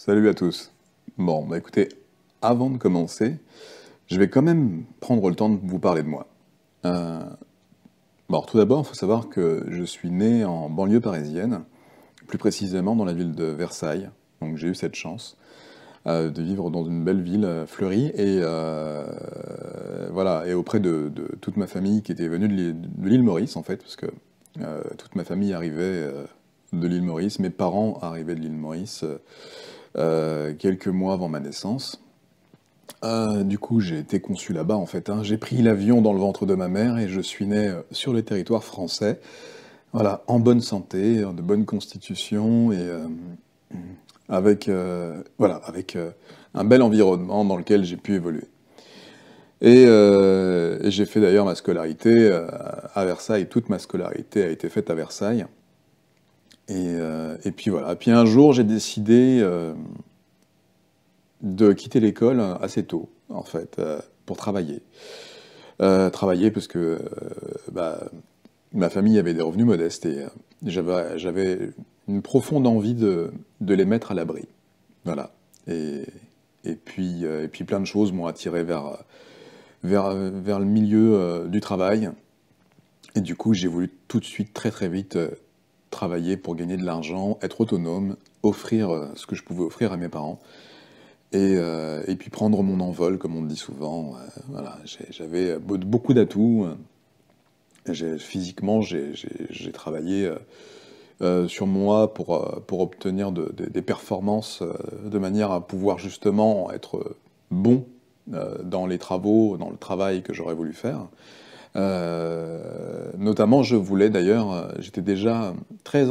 Salut à tous. Bon, bah écoutez, avant de commencer, je vais quand même prendre le temps de vous parler de moi. Euh, bon, alors, tout d'abord, il faut savoir que je suis né en banlieue parisienne, plus précisément dans la ville de Versailles. Donc j'ai eu cette chance de vivre dans une belle ville fleurie et voilà, et auprès de toute ma famille qui était venue de l'île Maurice en fait, parce que toute ma famille arrivait de l'île Maurice, mes parents arrivaient de l'île Maurice quelques mois avant ma naissance. Du coup, j'ai été conçu là-bas en fait, hein. J'ai pris l'avion dans le ventre de ma mère et je suis né sur le territoire français. Voilà, en bonne santé, de bonne constitution et avec un bel environnement dans lequel j'ai pu évoluer. Et j'ai fait d'ailleurs ma scolarité à Versailles. Toute ma scolarité a été faite à Versailles. Et puis voilà. Puis un jour, j'ai décidé de quitter l'école assez tôt, en fait, pour travailler. Travailler parce que bah, ma famille avait des revenus modestes et j'avais une profonde envie de les mettre à l'abri. Voilà. Et, et puis plein de choses m'ont attiré vers le milieu du travail. Et du coup, j'ai voulu tout de suite, très très vite, travailler pour gagner de l'argent, être autonome, offrir ce que je pouvais offrir à mes parents. Et puis prendre mon envol, comme on dit souvent. Voilà, j'avais beaucoup d'atouts. Physiquement, j'ai travaillé sur moi pour obtenir des performances de manière à pouvoir justement être bon dans les travaux, dans le travail que j'aurais voulu faire. Notamment, je voulais d'ailleurs, j'étais déjà très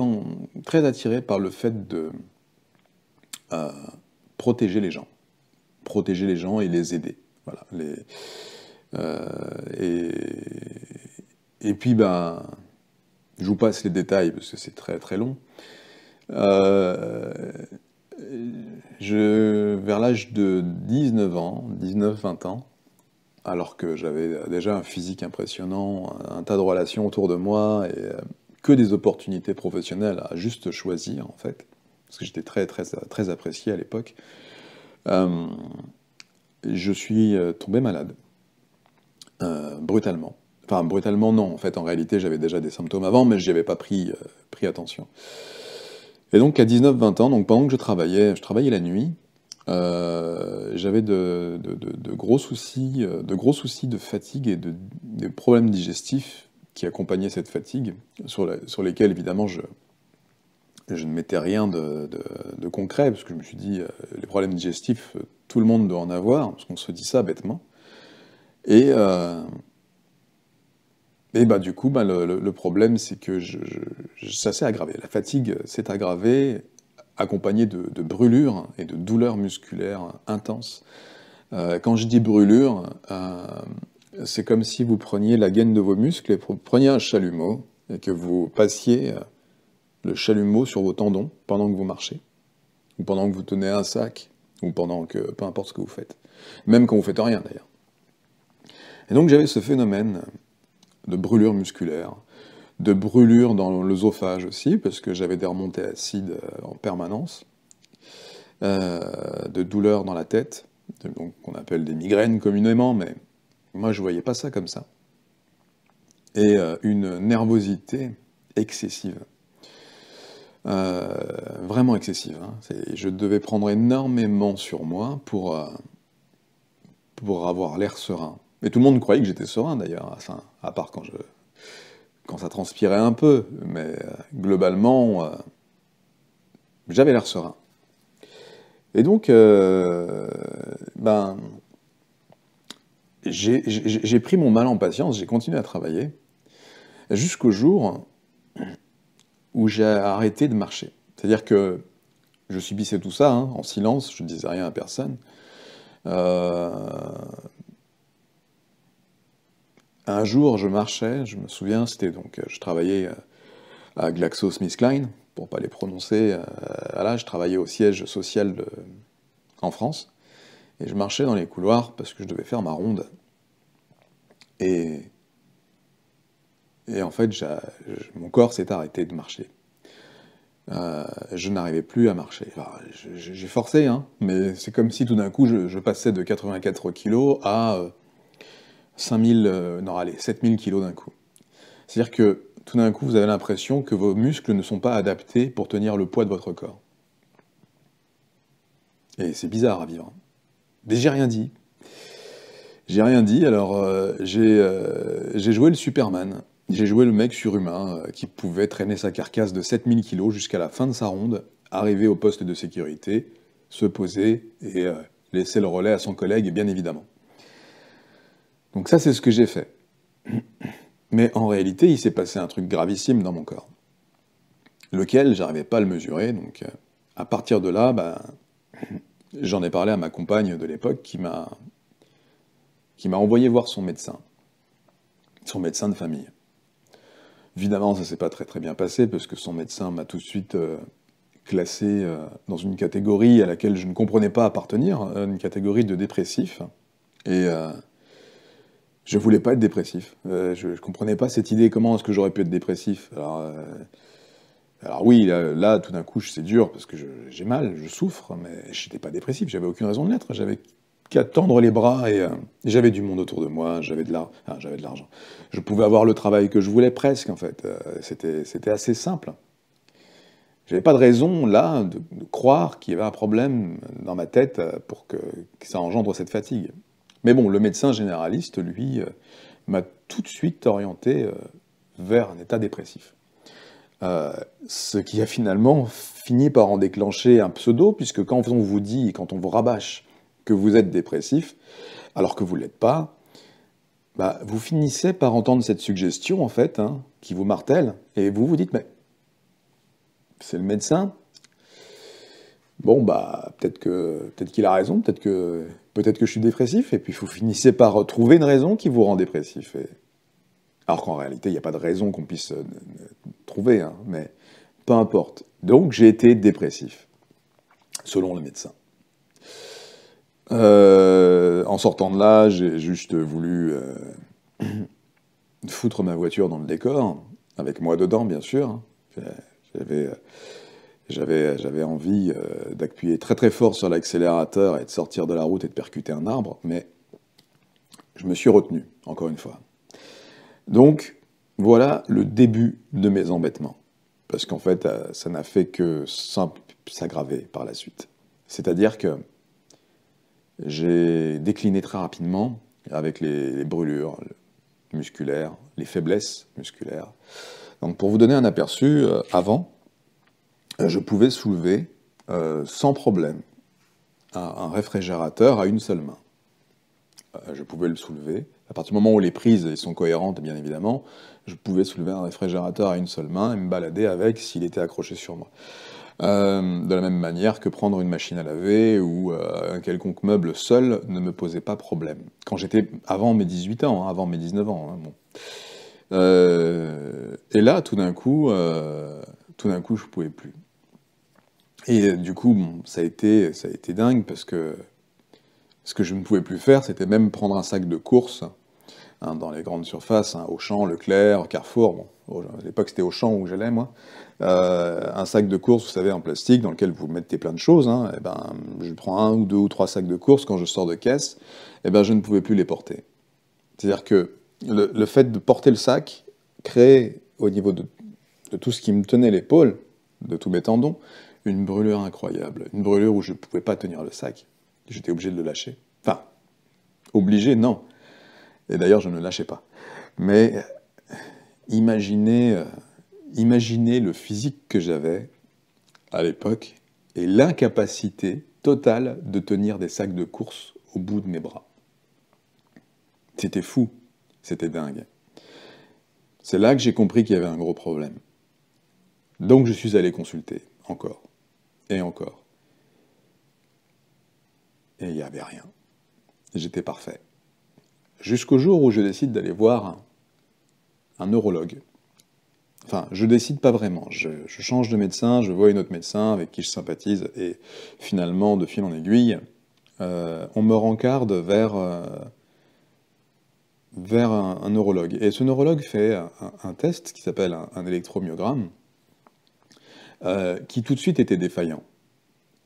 attiré par le fait de euh, protéger les gens. Protéger les gens et les aider. Voilà. Euh, et, et puis, ben, je vous passe les détails parce que c'est très très long. Euh, Vers l'âge de 19 ans, 19-20 ans, alors que j'avais déjà un physique impressionnant, un tas de relations autour de moi et que des opportunités professionnelles à juste choisir en fait, parce que j'étais très très très apprécié à l'époque. Euh, je suis tombé malade. Brutalement. Enfin, brutalement, non. En fait, en réalité, j'avais déjà des symptômes avant, mais j'y avais pas pris attention. Et donc, à 19-20 ans, donc pendant que je travaillais la nuit, j'avais de gros soucis de fatigue et des problèmes digestifs qui accompagnaient cette fatigue, sur lesquels, évidemment, je ne mettais rien de concret, parce que je me suis dit, les problèmes digestifs, tout le monde doit en avoir, parce qu'on se dit ça bêtement. Et, euh, Et bah du coup, bah, le problème, c'est que ça s'est aggravé. La fatigue s'est aggravée, accompagnée de brûlures et de douleurs musculaires intenses. Quand je dis brûlures, c'est comme si vous preniez la gaine de vos muscles et vous preniez un chalumeau et que vous passiez le chalumeau sur vos tendons pendant que vous marchez, ou pendant que vous tenez un sac, ou pendant que, peu importe ce que vous faites. Même quand vous faites rien d'ailleurs. Et donc j'avais ce phénomène de brûlure musculaire, de brûlure dans l'œsophage aussi, parce que j'avais des remontées acides en permanence, de douleurs dans la tête, donc qu'on appelle des migraines communément, mais moi je voyais pas ça comme ça, et une nervosité excessive, vraiment excessive, hein. Je devais prendre énormément sur moi pour avoir l'air serein. Et tout le monde croyait que j'étais serein d'ailleurs, enfin, à part quand ça transpirait un peu, mais globalement, j'avais l'air serein. Et donc, ben, j'ai pris mon mal en patience, j'ai continué à travailler, jusqu'au jour où j'ai arrêté de marcher. C'est-à-dire que je subissais tout ça, hein, en silence, je ne disais rien à personne. Euh, un jour, je marchais, je me souviens, c'était donc, je travaillais à GlaxoSmithKline, pour pas les prononcer. Là, je travaillais au siège social en France, et je marchais dans les couloirs parce que je devais faire ma ronde. Et, et en fait, mon corps s'est arrêté de marcher. Je n'arrivais plus à marcher. Enfin, j'ai forcé, hein, mais c'est comme si tout d'un coup je passais de 84 kilos à 5000, non allez, 7000 kilos d'un coup. C'est-à-dire que tout d'un coup vous avez l'impression que vos muscles ne sont pas adaptés pour tenir le poids de votre corps. Et c'est bizarre à vivre. Mais j'ai rien dit. J'ai rien dit, alors j'ai joué le Superman. J'ai joué le mec surhumain qui pouvait traîner sa carcasse de 7000 kilos jusqu'à la fin de sa ronde, arriver au poste de sécurité, se poser et laisser le relais à son collègue, bien évidemment. Donc ça, c'est ce que j'ai fait. Mais en réalité, il s'est passé un truc gravissime dans mon corps, lequel j'arrivais pas à le mesurer. Donc à partir de là, j'en ai parlé à ma compagne de l'époque qui m'a envoyé voir son médecin de famille. Évidemment, ça s'est pas très très bien passé, parce que son médecin m'a tout de suite classé dans une catégorie à laquelle je ne comprenais pas appartenir, une catégorie de dépressif. Et je voulais pas être dépressif. Je comprenais pas cette idée, comment est-ce que j'aurais pu être dépressif. Alors oui, là, tout d'un coup, c'est dur, parce que j'ai mal, je souffre, mais j'étais pas dépressif, j'avais aucune raison de l'être. J'avais qu'à tendre les bras et j'avais du monde autour de moi, j'avais de l'argent. Je pouvais avoir le travail que je voulais presque, en fait. C'était assez simple. J'avais pas de raison, là, de croire qu'il y avait un problème dans ma tête pour que ça engendre cette fatigue. Mais bon, le médecin généraliste, lui, m'a tout de suite orienté vers un état dépressif. Ce qui a finalement fini par en déclencher un pseudo, puisque quand on vous dit, quand on vous rabâche que vous êtes dépressif, alors que vous ne l'êtes pas, vous finissez par entendre cette suggestion, en fait, hein, qui vous martèle, et vous vous dites, mais c'est le médecin. Bon, peut-être qu'il a raison, peut-être que je suis dépressif, et puis vous finissez par trouver une raison qui vous rend dépressif. Alors qu'en réalité, il n'y a pas de raison qu'on puisse trouver, hein, mais peu importe. Donc j'ai été dépressif, selon le médecin. En sortant de là, j'ai juste voulu foutre ma voiture dans le décor, avec moi dedans, bien sûr. J'avais envie d'appuyer très très fort sur l'accélérateur et de sortir de la route et de percuter un arbre, mais je me suis retenu, encore une fois. Donc, voilà le début de mes embêtements. Parce qu'en fait, ça n'a fait que s'aggraver par la suite. C'est-à-dire que j'ai décliné très rapidement avec les brûlures musculaires, les faiblesses musculaires. Donc pour vous donner un aperçu, avant, je pouvais soulever sans problème un réfrigérateur à une seule main. Je pouvais le soulever. À partir du moment où les prises sont cohérentes, bien évidemment, je pouvais soulever un réfrigérateur à une seule main et me balader avec s'il était accroché sur moi. De la même manière que prendre une machine à laver ou un quelconque meuble seul ne me posait pas problème. Quand j'étais avant mes 18 ans, hein, avant mes 19 ans. Hein, bon. Et là, tout d'un coup, je pouvais plus. Et du coup, bon, ça a été dingue parce que ce que je ne pouvais plus faire, c'était même prendre un sac de course hein, dans les grandes surfaces, hein, Auchan, Leclerc, Carrefour. Bon, à l'époque, c'était Auchan où j'allais, moi. Un sac de course, vous savez, en plastique, dans lequel vous mettez plein de choses. Hein, et je prends 1 ou 2 ou 3 sacs de course quand je sors de caisse, et je ne pouvais plus les porter. C'est-à-dire que le fait de porter le sac créait, au niveau de tout ce qui me tenait l'épaule, de tous mes tendons, une brûlure incroyable. Une brûlure où je ne pouvais pas tenir le sac. J'étais obligé de le lâcher. Enfin, obligé, non. Et d'ailleurs, je ne le lâchais pas. Mais imaginez le physique que j'avais à l'époque et l'incapacité totale de tenir des sacs de course au bout de mes bras. C'était fou, c'était dingue. C'est là que j'ai compris qu'il y avait un gros problème. Donc je suis allé consulter, encore, et encore. Et il n'y avait rien. J'étais parfait. Jusqu'au jour où je décide d'aller voir un neurologue. Enfin, je décide pas vraiment. Je change de médecin, je vois une autre médecin avec qui je sympathise, et finalement, de fil en aiguille, on me rencarde vers un neurologue. Et ce neurologue fait un test qui s'appelle un électromyogramme, qui tout de suite était défaillant.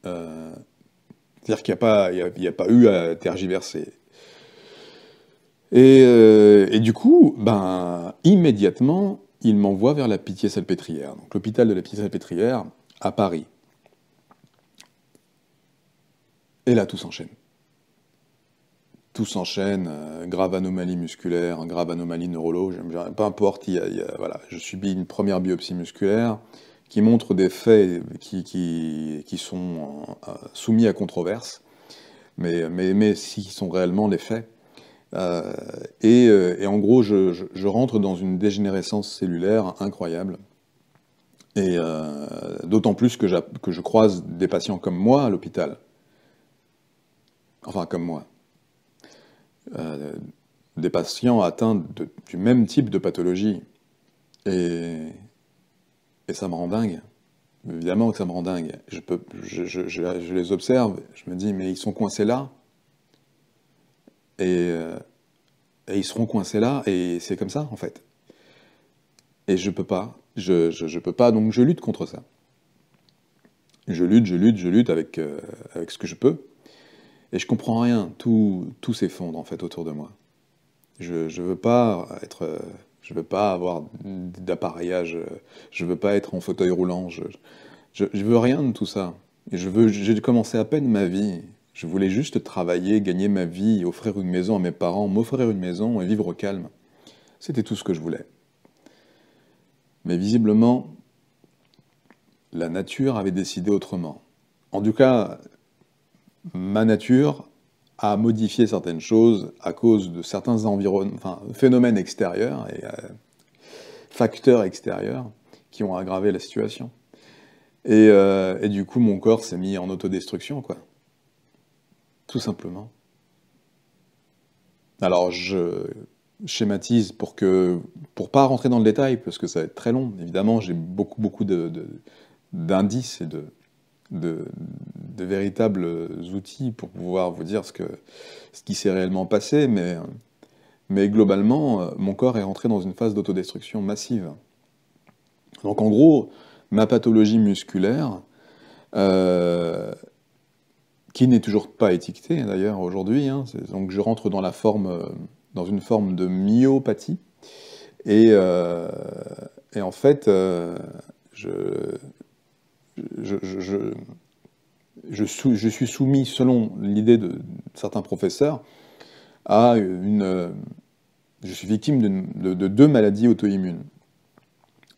Euh, C'est-à-dire qu'il n'y a pas, il y a pas eu à tergiverser. Et du coup, ben, immédiatement, il m'envoie vers la Pitié-Salpêtrière, donc l'hôpital de la Pitié-Salpêtrière à Paris. Et là, tout s'enchaîne. Tout s'enchaîne, grave anomalie musculaire, grave anomalie neurologique, peu importe, voilà, je subis une première biopsie musculaire qui montre des faits qui sont soumis à controverse, mais qui sont réellement les faits. Euh, et en gros, je rentre dans une dégénérescence cellulaire incroyable. Et d'autant plus que je croise des patients comme moi à l'hôpital. Enfin, comme moi. Euh, des patients atteints du même type de pathologie. Et, et ça me rend dingue. Évidemment que ça me rend dingue. Je les observe, je me dis, mais ils sont coincés là. Et, euh, et ils seront coincés là, et c'est comme ça, en fait. Et je peux pas. Je peux pas, donc je lutte contre ça. Je lutte avec ce que je peux. Et je comprends rien. Tout s'effondre, en fait, autour de moi. Je veux pas être, je veux pas avoir d'appareillage, je veux pas être en fauteuil roulant, je veux rien de tout ça. Et j'ai commencé à peine ma vie. Je voulais juste travailler, gagner ma vie, offrir une maison à mes parents, m'offrir une maison et vivre au calme. C'était tout ce que je voulais. Mais visiblement, la nature avait décidé autrement. En tout cas, ma nature a modifié certaines choses à cause de certains enfin, phénomènes extérieurs et facteurs extérieurs qui ont aggravé la situation. Et du coup, mon corps s'est mis en autodestruction, quoi. Tout simplement. Alors, je schématise pour pas rentrer dans le détail, parce que ça va être très long. Évidemment, j'ai beaucoup d'indices et de, de véritables outils pour pouvoir vous dire ce qui s'est réellement passé, mais globalement, mon corps est rentré dans une phase d'autodestruction massive. Donc en gros, ma pathologie musculaire, euh, qui n'est toujours pas étiquetée d'ailleurs aujourd'hui, hein, donc je rentre dans une forme de myopathie, et, euh, et en fait, je, je, je, je- je suis soumis, selon l'idée de certains professeurs, à je suis victime de deux maladies auto-immunes.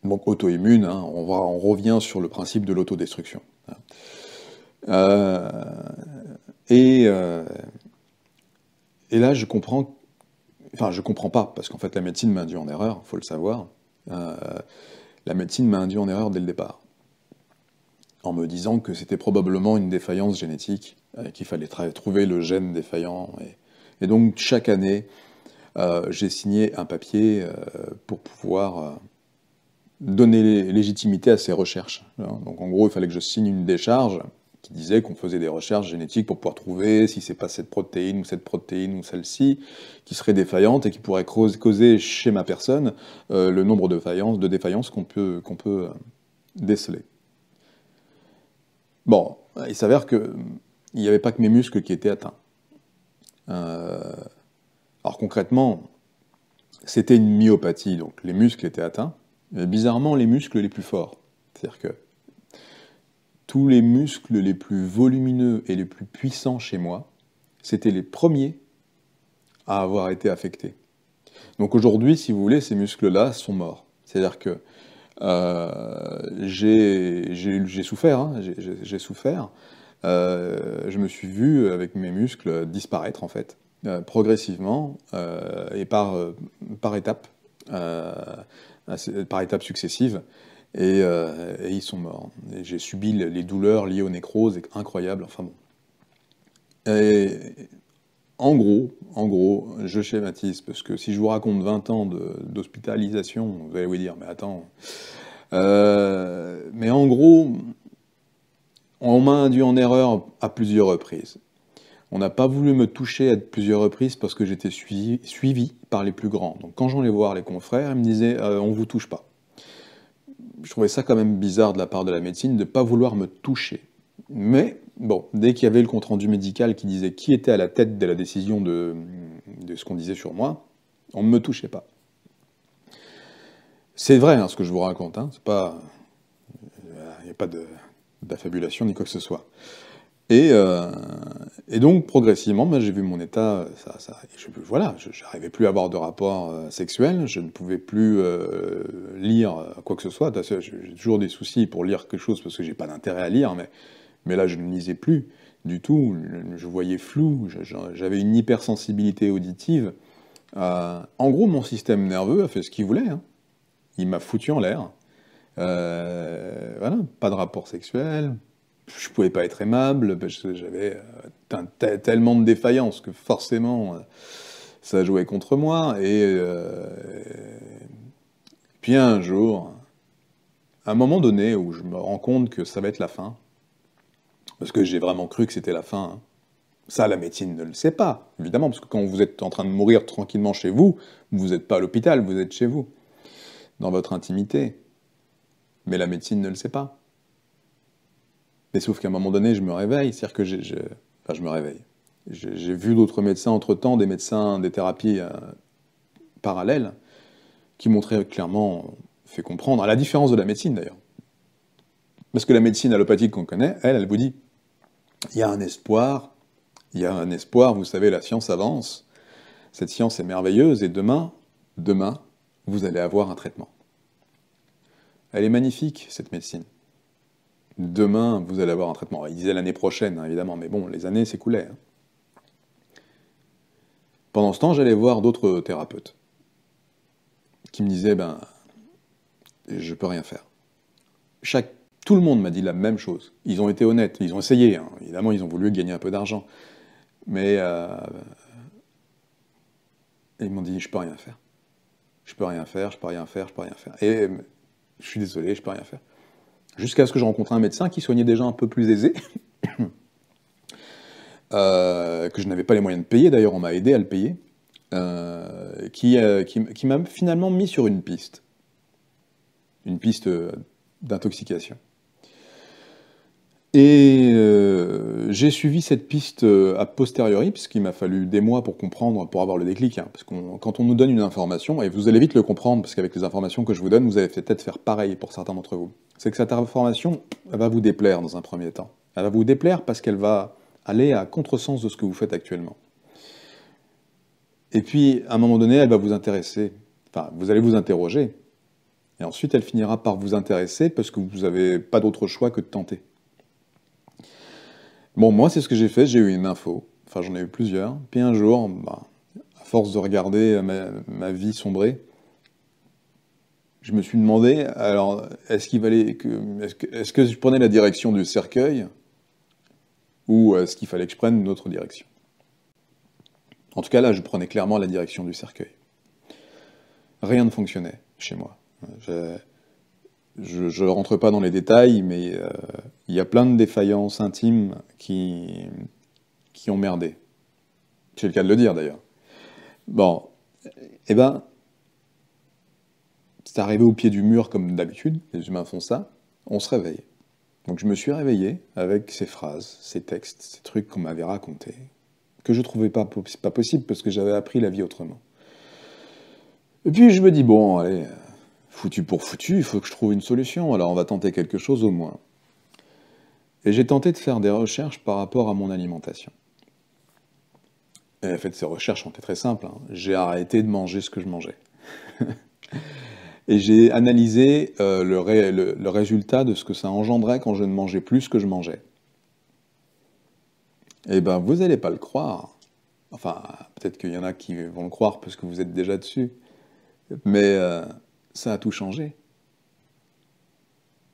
Donc auto-immune, hein, on revient sur le principe de l'autodestruction. Euh, et, euh, et là, je comprends pas, parce qu'en fait, la médecine m'a induit en erreur, faut le savoir. Euh, la médecine m'a induit en erreur dès le départ, en me disant que c'était probablement une défaillance génétique, qu'il fallait trouver le gène défaillant. Et donc, chaque année, j'ai signé un papier pour pouvoir donner légitimité à ces recherches. Donc en gros, il fallait que je signe une décharge qui disait qu'on faisait des recherches génétiques pour pouvoir trouver si c'est pas cette protéine ou celle-ci qui serait défaillante et qui pourrait causer chez ma personne le nombre de défaillances qu'on peut déceler. Bon, il s'avère que il n'y avait pas que mes muscles qui étaient atteints. Euh, alors concrètement, c'était une myopathie, donc les muscles étaient atteints, mais bizarrement les muscles les plus forts. C'est-à-dire que tous les muscles les plus volumineux et les plus puissants chez moi, c'était les premiers à avoir été affectés. Donc aujourd'hui, si vous voulez, ces muscles-là sont morts. C'est-à-dire que j'ai souffert, hein, j'ai souffert. Je me suis vu avec mes muscles disparaître en fait, progressivement et par étapes, euh, par étapes successives. Et ils sont morts. Et j'ai subi les douleurs liées aux nécroses, incroyables. Enfin bon. Et en gros, je schématise, parce que si je vous raconte 20 ans d'hospitalisation, vous allez vous dire, mais attends. Mais en gros, on m'a induit en erreur à plusieurs reprises. On n'a pas voulu me toucher à plusieurs reprises parce que j'étais suivi par les plus grands. Donc quand j'allais voir les confrères, ils me disaient on vous touche pas. je trouvais ça quand même bizarre de la part de la médecine de ne pas vouloir me toucher. Mais bon, dès qu'il y avait le compte-rendu médical qui disait qui était à la tête de la décision de ce qu'on disait sur moi, on ne me touchait pas. C'est vrai hein, ce que je vous raconte, hein, c'est pas, il n'y a pas d'affabulation ni quoi que ce soit. Et, euh, et donc progressivement, ben, j'ai vu mon état, voilà, j'arrivais plus à avoir de rapport sexuel, je ne pouvais plus lire quoi que ce soit. J'ai toujours des soucis pour lire quelque chose parce que j'ai pas d'intérêt à lire, mais là je ne lisais plus du tout, je voyais flou, j'avais une hypersensibilité auditive. En gros, mon système nerveux a fait ce qu'il voulait, hein. Il m'a foutu en l'air. Voilà, pas de rapport sexuel, je pouvais pas être aimable, parce que j'avais tellement de défaillances que forcément ça jouait contre moi. Et puis un jour, à un moment donné où je me rends compte que ça va être la fin, parce que j'ai vraiment cru que c'était la fin, hein. Ça, la médecine ne le sait pas, évidemment, parce que quand vous êtes en train de mourir tranquillement chez vous, vous n'êtes pas à l'hôpital, vous êtes chez vous, dans votre intimité. Mais la médecine ne le sait pas. Mais sauf qu'à un moment donné, je me réveille, c'est-à-dire que enfin, je me réveille. J'ai vu d'autres médecins entre-temps, des médecins, des thérapies parallèles, qui m'ont très clairement fait comprendre, à la différence de la médecine d'ailleurs. Parce que la médecine allopathique qu'on connaît, elle vous dit, il y a un espoir, il y a un espoir, vous savez, la science avance, cette science est merveilleuse, et demain, vous allez avoir un traitement. Elle est magnifique, cette médecine. Demain, vous allez avoir un traitement. Il disait l'année prochaine, hein, évidemment, mais bon, les années s'écoulaient, hein. Pendant ce temps, j'allais voir d'autres thérapeutes qui me disaient, ben, je peux rien faire. Tout le monde m'a dit la même chose. Ils ont été honnêtes, ils ont essayé, hein. Évidemment, ils ont voulu gagner un peu d'argent. Mais ils m'ont dit, je peux rien faire. Je peux rien faire, je peux rien faire, je peux rien faire. Et je suis désolé, je peux rien faire. Jusqu'à ce que je rencontre un médecin qui soignait des gens un peu plus aisés, que je n'avais pas les moyens de payer, d'ailleurs on m'a aidé à le payer, qui m'a finalement mis sur une piste d'intoxication. Et j'ai suivi cette piste a posteriori, puisqu'il m'a fallu des mois pour comprendre, pour avoir le déclic, hein, parce que quand on nous donne une information, et vous allez vite le comprendre, parce qu'avec les informations que je vous donne, vous allez peut-être faire pareil pour certains d'entre vous, c'est que cette information, elle va vous déplaire dans un premier temps. Elle va vous déplaire parce qu'elle va aller à contresens de ce que vous faites actuellement. Et puis, à un moment donné, elle va vous intéresser. Enfin, vous allez vous interroger. Et ensuite, elle finira par vous intéresser parce que vous n'avez pas d'autre choix que de tenter. Bon, moi, c'est ce que j'ai fait. J'ai eu une info. Enfin, j'en ai eu plusieurs. Puis un jour, bah, à force de regarder ma vie sombrer, je me suis demandé, alors, est-ce que je prenais la direction du cercueil ou est-ce qu'il fallait que je prenne une autre direction? En tout cas, là, je prenais clairement la direction du cercueil. Rien ne fonctionnait chez moi. Je rentre pas dans les détails, mais il y a plein de défaillances intimes qui ont merdé. C'est le cas de le dire, d'ailleurs. Bon, eh ben, c'est arrivé au pied du mur comme d'habitude, les humains font ça, on se réveille. Donc je me suis réveillé avec ces phrases, ces textes, ces trucs qu'on m'avait racontés, que je trouvais pas possible parce que j'avais appris la vie autrement. Et puis je me dis, bon, allez, foutu pour foutu, il faut que je trouve une solution, alors on va tenter quelque chose au moins. Et j'ai tenté de faire des recherches par rapport à mon alimentation. Et en fait, ces recherches ont été très simples, hein. J'ai arrêté de manger ce que je mangeais. Et j'ai analysé le résultat de ce que ça engendrait quand je ne mangeais plus ce que je mangeais. Eh ben, vous n'allez pas le croire. Enfin, peut-être qu'il y en a qui vont le croire parce que vous êtes déjà dessus. Mais ça a tout changé.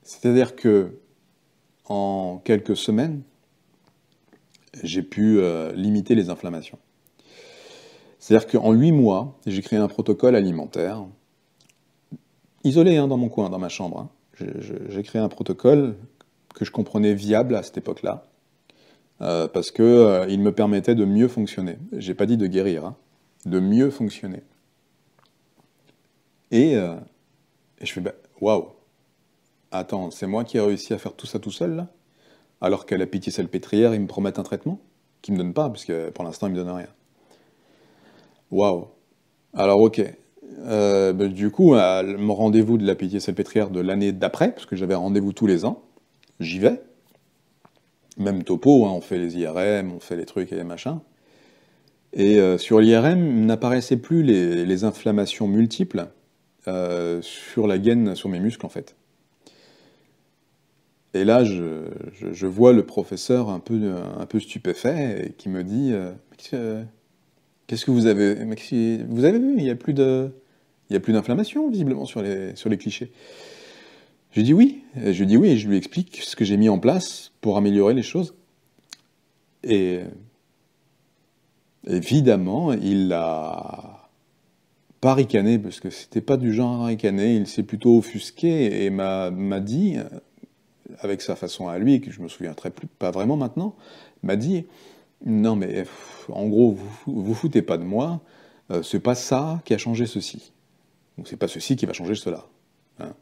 C'est-à-dire que en quelques semaines, j'ai pu limiter les inflammations. C'est-à-dire qu'en 8 mois, j'ai créé un protocole alimentaire, isolé hein, dans mon coin, dans ma chambre, hein. J'ai créé un protocole que je comprenais viable à cette époque-là, parce que il me permettait de mieux fonctionner. J'ai pas dit de guérir, hein, de mieux fonctionner. Et je fais, bah, waouh, Attends, c'est moi qui ai réussi à faire tout ça tout seul, là? Alors qu'à la Pitié-Salpêtrière, ils me promettent un traitement? Qu'ils me donnent pas, parce que pour l'instant, ils me donnent rien. Waouh. Alors, ok. Bah, du coup, à mon rendez-vous de la Pitié-Salpêtrière de l'année d'après, parce que j'avais rendez-vous tous les ans, j'y vais. Même topo, hein, on fait les IRM, on fait les trucs et les machins. Et sur l'IRM, n'apparaissaient plus les inflammations multiples sur la gaine, sur mes muscles, en fait. Et là, je vois le professeur un peu stupéfait et qui me dit qu'est-ce que vous avez, vous avez vu, il y a plus d'inflammation visiblement sur les clichés. Je lui dis oui, et je lui dis oui, et je lui explique ce que j'ai mis en place pour améliorer les choses. Et évidemment, il a pas ricané, parce que c'était pas du genre à ricaner, il s'est plutôt offusqué et m'a dit, avec sa façon à lui, que je me souviens pas vraiment maintenant, m'a dit non mais en gros, vous foutez pas de moi, c'est pas ça qui a changé ceci. Donc c'est pas ceci qui va changer cela. Hein.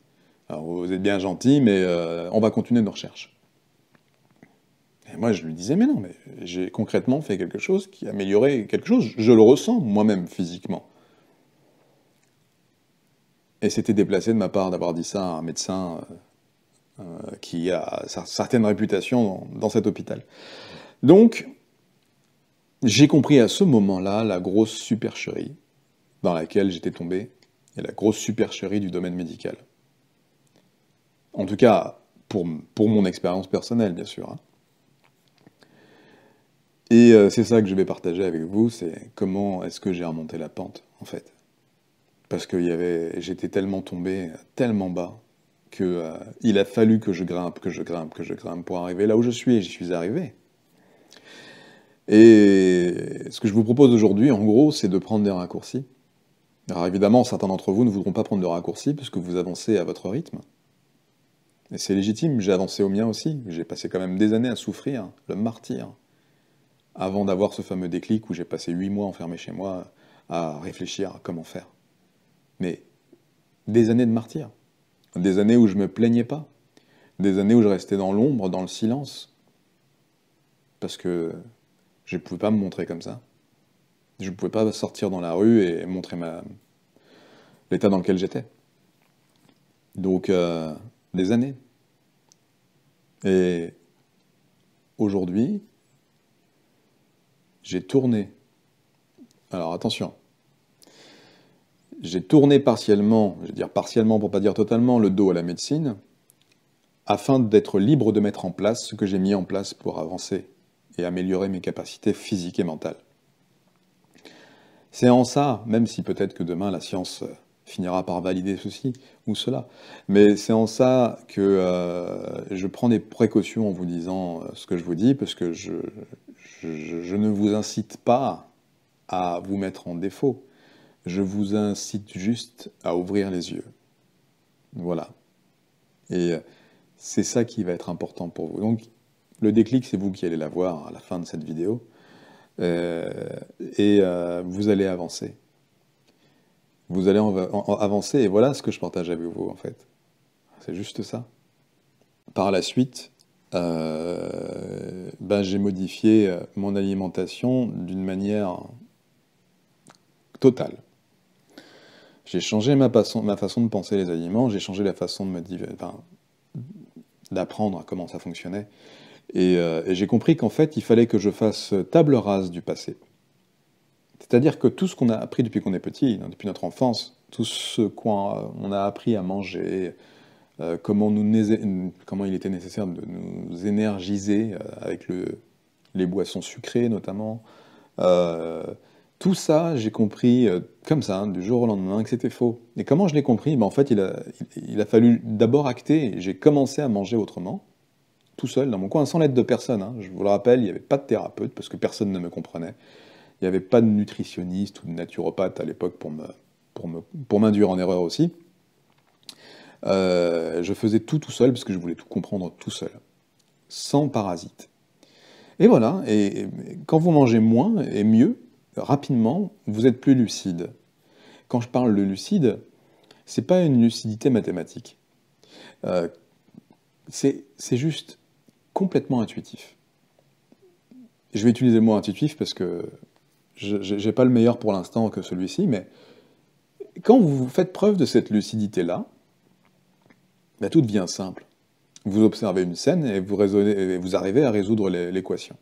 Alors vous êtes bien gentil, mais on va continuer nos recherches. Et moi je lui disais mais non, mais j'ai concrètement fait quelque chose qui a amélioré quelque chose, je le ressens moi-même physiquement. Et c'était déplacé de ma part d'avoir dit ça à un médecin qui a certaines réputations dans cet hôpital. Donc, j'ai compris à ce moment-là la grosse supercherie dans laquelle j'étais tombé, et la grosse supercherie du domaine médical. En tout cas, pour mon expérience personnelle, bien sûr. Hein. Et c'est ça que je vais partager avec vous, c'est comment est-ce que j'ai remonté la pente, en fait. Parce que j'étais tellement tombé, tellement bas, que il a fallu que je grimpe, que je grimpe, que je grimpe pour arriver là où je suis, et j'y suis arrivé. Et ce que je vous propose aujourd'hui, en gros, c'est de prendre des raccourcis. Alors évidemment, certains d'entre vous ne voudront pas prendre de raccourcis, puisque vous avancez à votre rythme. Et c'est légitime, j'ai avancé au mien aussi. J'ai passé quand même des années à souffrir, le martyr, avant d'avoir ce fameux déclic où j'ai passé 8 mois enfermé chez moi à réfléchir à comment faire. Mais des années de martyr. Des années où je me plaignais pas. Des années où je restais dans l'ombre, dans le silence. Parce que je ne pouvais pas me montrer comme ça. Je ne pouvais pas sortir dans la rue et montrer l'état dans lequel j'étais. Donc, des années. Et aujourd'hui, j'ai tourné. Alors attention, j'ai tourné partiellement, je vais dire partiellement pour pas dire totalement, le dos à la médecine, afin d'être libre de mettre en place ce que j'ai mis en place pour avancer et améliorer mes capacités physiques et mentales. C'est en ça, même si peut-être que demain la science finira par valider ceci ou cela, mais c'est en ça que je prends des précautions en vous disant ce que je vous dis, parce que je ne vous incite pas à vous mettre en défaut, je vous incite juste à ouvrir les yeux. Voilà. Et c'est ça qui va être important pour vous. Donc, le déclic, c'est vous qui allez l'avoir à la fin de cette vidéo. Et vous allez avancer. Vous allez avancer, et voilà ce que je partage avec vous, en fait. C'est juste ça. Par la suite, j'ai modifié mon alimentation d'une manière totale. J'ai changé ma façon de penser les aliments, j'ai changé la façon d'apprendre comment ça fonctionnait. Et j'ai compris qu'en fait, il fallait que je fasse table rase du passé. C'est-à-dire que tout ce qu'on a appris depuis qu'on est petit, depuis notre enfance, tout ce qu'on a appris à manger, comment il était nécessaire de nous énergiser avec les boissons sucrées notamment, tout ça, j'ai compris comme ça, hein, du jour au lendemain, que c'était faux. Et comment je l'ai compris? En fait, il a fallu d'abord acter. J'ai commencé à manger autrement, tout seul, dans mon coin, sans l'aide de personne. Hein. Je vous le rappelle, il n'y avait pas de thérapeute, parce que personne ne me comprenait. Il n'y avait pas de nutritionniste ou de naturopathe à l'époque pour m'induire en erreur aussi. Je faisais tout seul, parce que je voulais tout comprendre tout seul, sans parasite. Et voilà, et quand vous mangez moins et mieux, rapidement, vous êtes plus lucide. Quand je parle de lucide, c'est pas une lucidité mathématique. C'est juste complètement intuitif. Je vais utiliser le mot intuitif parce que je n'ai pas le meilleur pour l'instant que celui-ci, mais quand vous faites preuve de cette lucidité-là, ben, tout devient simple. Vous observez une scène et vous arrivez à résoudre l'équation.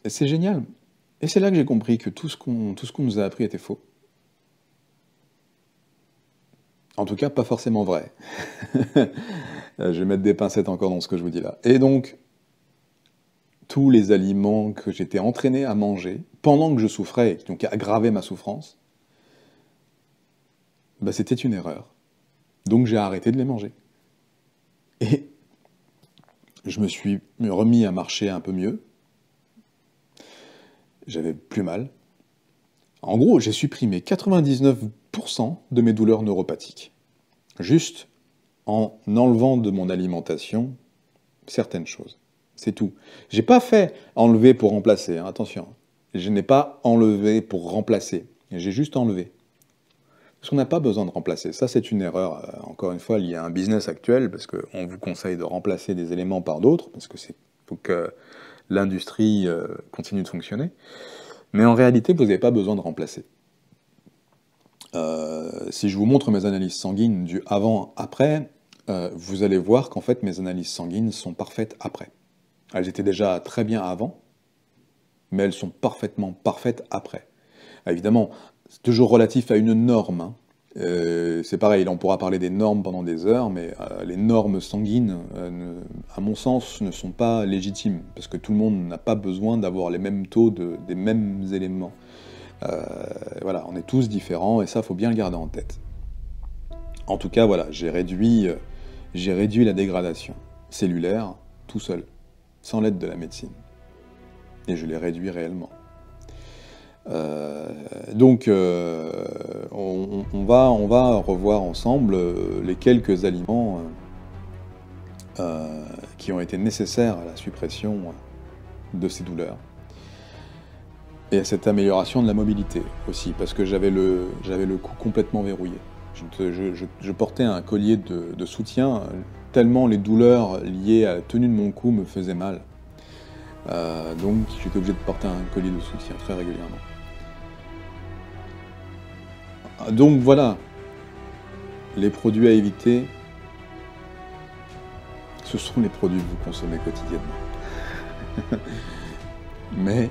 Et c'est génial. Et c'est là que j'ai compris que tout ce qu'on nous a appris était faux. En tout cas, pas forcément vrai. Je vais mettre des pincettes encore dans ce que je vous dis là. Et donc, tous les aliments que j'étais entraîné à manger, pendant que je souffrais, et qui donc aggravaient ma souffrance, bah, c'était une erreur. Donc j'ai arrêté de les manger. Et je me suis remis à marcher un peu mieux. J'avais plus mal. En gros, j'ai supprimé 99% de mes douleurs neuropathiques. Juste en enlevant de mon alimentation certaines choses. C'est tout. J'ai pas fait enlever pour remplacer, hein, attention. Je n'ai pas enlevé pour remplacer. J'ai juste enlevé. Parce qu'on n'a pas besoin de remplacer. Ça, c'est une erreur, encore une fois, liée à un business actuel, parce qu'on vous conseille de remplacer des éléments par d'autres, parce que c'est faut que l'industrie continue de fonctionner. Mais en réalité, vous n'avez pas besoin de remplacer. Si je vous montre mes analyses sanguines du avant-après, vous allez voir qu'en fait, mes analyses sanguines sont parfaites après. Elles étaient déjà très bien avant, mais elles sont parfaitement parfaites après. Évidemment, c'est toujours relatif à une norme. Hein. C'est pareil, là on pourra parler des normes pendant des heures, mais les normes sanguines, à mon sens, ne sont pas légitimes, parce que tout le monde n'a pas besoin d'avoir les mêmes taux des mêmes éléments. Voilà, on est tous différents, et ça, faut bien le garder en tête. En tout cas, voilà, j'ai réduit la dégradation cellulaire tout seul, sans l'aide de la médecine. Et je l'ai réduit réellement. Donc, on va revoir ensemble les quelques aliments qui ont été nécessaires à la suppression de ces douleurs. Et à cette amélioration de la mobilité aussi, parce que j'avais le cou complètement verrouillé. Je portais un collier de soutien, tellement les douleurs liées à la tenue de mon cou me faisaient mal. Donc j'étais obligé de porter un collier de soutien très régulièrement. Donc voilà, les produits à éviter, ce sont les produits que vous consommez quotidiennement. Mais,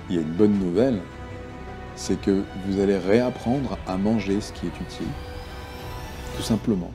il y a une bonne nouvelle, c'est que vous allez réapprendre à manger ce qui est utile, tout simplement.